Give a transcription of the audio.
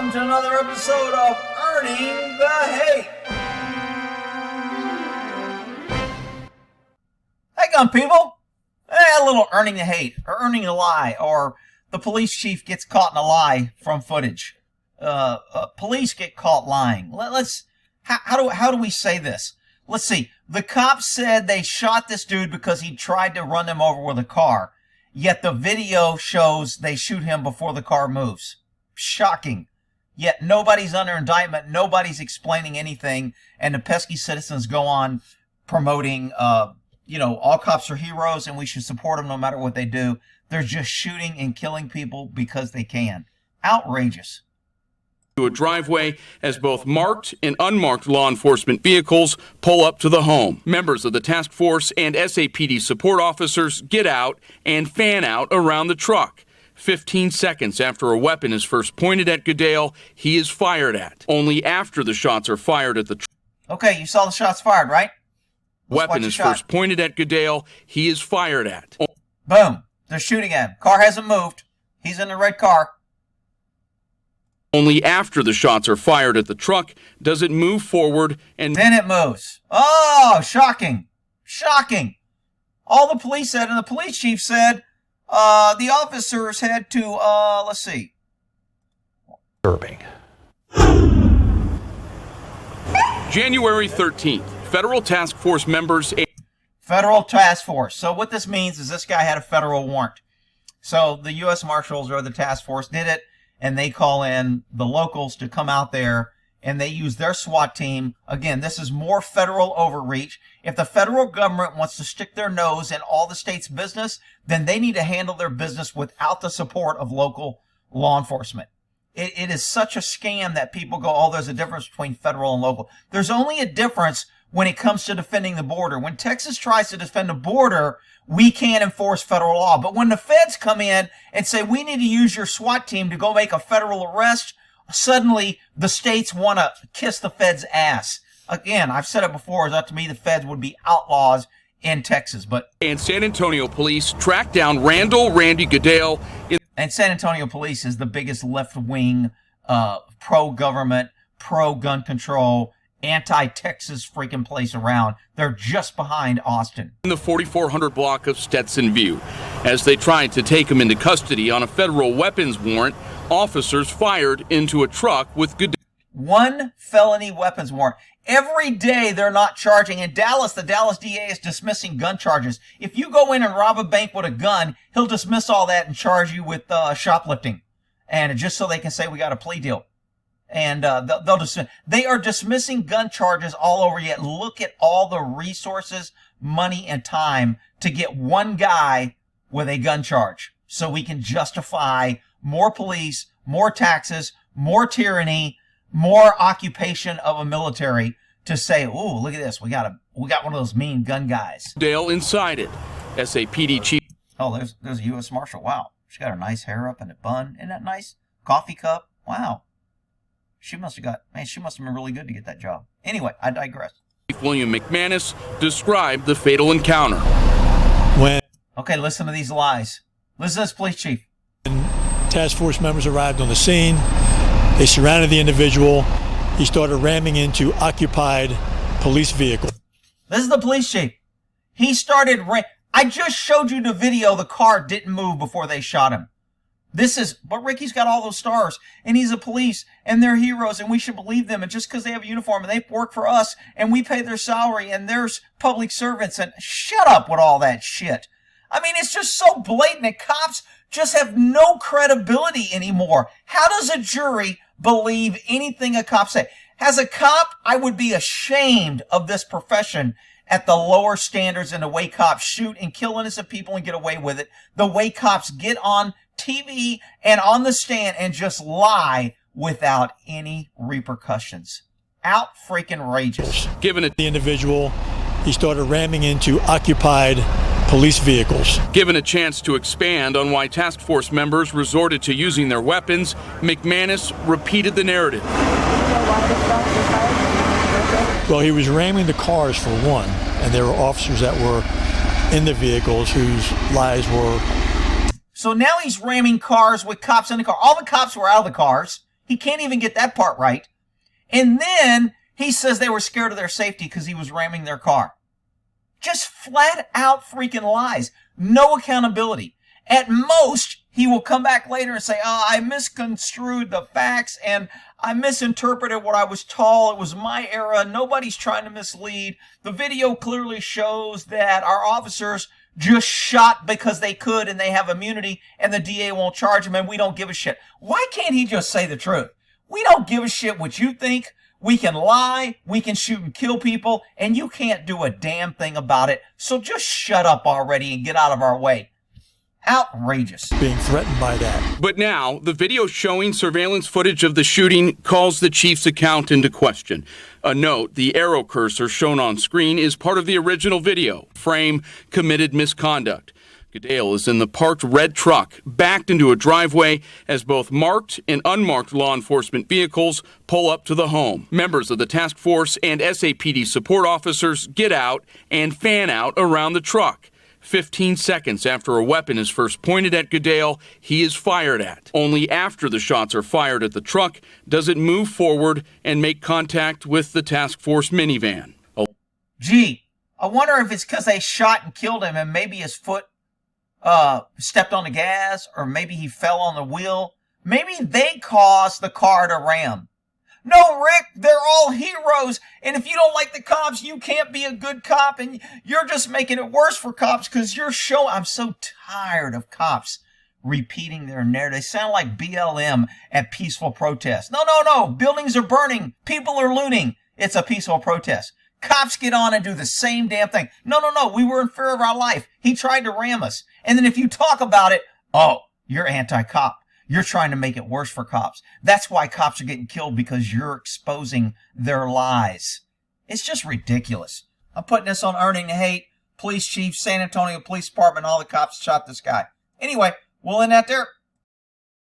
welcome to another episode of Earning the Hate. Hey, gun people. A little earning the hate, or earning the lie, or the police chief gets caught in a lie from footage. Police get caught lying. How do we say this? Let's see. The cops said they shot this dude because he tried to run them over with a car. Yet the video shows they shoot him before the car moves. Shocking. Yet nobody's under indictment. Nobody's explaining anything. And the pesky citizens go on promoting, all cops are heroes and we should support them no matter what they do. They're just shooting and killing people because they can. Outrageous. To a driveway as both marked and unmarked law enforcement vehicles pull up to the home. Members of the task force and SAPD support officers get out and fan out around the truck. 15 seconds after a weapon is first pointed at Goodale, he is fired at. Only after the shots are fired at the truck. Okay, you saw the shots fired, right? Weapon is first pointed at Goodale, he is fired at. Boom. They're shooting at him. Car hasn't moved. He's in the red car. Only after the shots are fired at the truck does it move forward and then it moves. Oh, shocking. Shocking. All the police said, and the police chief said, the officers had to, let's see. Disturbing. January 13th, federal task force members... Federal task force. So what this means is this guy had a federal warrant. So the U.S. Marshals or the task force did it, and they call in the locals to come out there, and they use their SWAT team. Again, this is more federal overreach. If the federal government wants to stick their nose in all the state's business, then they need to handle their business without the support of local law enforcement. It is such a scam that people go, oh, there's a difference between federal and local. There's only a difference when it comes to defending the border. When Texas tries to defend the border, we can't enforce federal law. But when the feds come in and say, we need to use your SWAT team to go make a federal arrest, suddenly the states want to kiss the feds' ass. Again, I've said it before, it's up to me, the feds would be outlaws in Texas. And San Antonio police tracked down Randy Goodale. And San Antonio police is the biggest left-wing, pro-government, pro-gun control, anti-Texas freaking place around. They're just behind Austin. In the 4400 block of Stetson View. As they tried to take him into custody on a federal weapons warrant, officers fired into a truck with Goodale. One felony weapons warrant. Every day they're not charging. In Dallas, the Dallas DA is dismissing gun charges. If you go in and rob a bank with a gun, he'll dismiss all that and charge you with shoplifting. And just so they can say we got a plea deal. And they'll dismiss. They are dismissing gun charges all over, yet look at all the resources, money, and time to get one guy with a gun charge. So we can justify more police, more taxes, more tyranny, more occupation of a military to say, oh, look at this. We got one of those mean gun guys. Dale inside it. SAPD chief. Oh, there's a U.S. Marshal. Wow. She got her nice hair up in a bun. Isn't that nice? Coffee cup. Wow. She must have been really good to get that job. Anyway, I digress. William McManus described the fatal encounter. Okay, listen to these lies. Listen to this, police chief. When task force members arrived on the scene, they surrounded the individual. He started ramming into occupied police vehicle. This is the police chief. He started I just showed you the video. The car didn't move before they shot him. But Ricky's got all those stars, and he's a police, and they're heroes, and we should believe them. And just because they have a uniform and they work for us, and we pay their salary, and there's public servants, and shut up with all that shit. I mean, it's just so blatant that cops just have no credibility anymore. How does a jury believe anything a cop say? As a cop, I would be ashamed of this profession at the lower standards and the way cops shoot and kill innocent people and get away with it. The way cops get on TV and on the stand and just lie without any repercussions. Out freaking outrageous. Given it the individual, he started ramming into occupied police vehicles. Given a chance to expand on why task force members resorted to using their weapons, McManus repeated the narrative. Well, he was ramming the cars for one, and there were officers that were in the vehicles whose lives were... So now he's ramming cars with cops in the car. All the cops were out of the cars. He can't even get that part right. And then he says they were scared of their safety because he was ramming their car. Just flat out freaking lies. No accountability. At most, he will come back later and say, oh, I misconstrued the facts and I misinterpreted what I was told. It was my era. Nobody's trying to mislead. The video clearly shows that our officers just shot because they could and they have immunity and the DA won't charge them and we don't give a shit. Why can't he just say the truth? We don't give a shit what you think. We can lie, we can shoot and kill people, and you can't do a damn thing about it. So just shut up already and get out of our way. Outrageous. Being threatened by that. But now, the video showing surveillance footage of the shooting calls the chief's account into question. A note, the arrow cursor shown on screen is part of the original video. Frame, committed misconduct. Goodale is in the parked red truck, backed into a driveway as both marked and unmarked law enforcement vehicles pull up to the home. Members of the task force and SAPD support officers get out and fan out around the truck. 15 seconds after a weapon is first pointed at Goodale, he is fired at. Only after the shots are fired at the truck does it move forward and make contact with the task force minivan. Gee, I wonder if it's because they shot and killed him and maybe his foot stepped on the gas, or maybe he fell on the wheel. Maybe they caused the car to ram. No, Rick, they're all heroes, and if you don't like the cops, you can't be a good cop, and you're just making it worse for cops because you're showing... I'm so tired of cops repeating their narrative. They sound like BLM at peaceful protests. No. Buildings are burning. People are looting. It's a peaceful protest. Cops get on and do the same damn thing. No. We were in fear of our life. He tried to ram us. And then if you talk about it, oh, you're anti-cop. You're trying to make it worse for cops. That's why cops are getting killed, because you're exposing their lies. It's just ridiculous. I'm putting this on Earning the Hate. Police chief, San Antonio Police Department, all the cops shot this guy. Anyway, we'll end that there.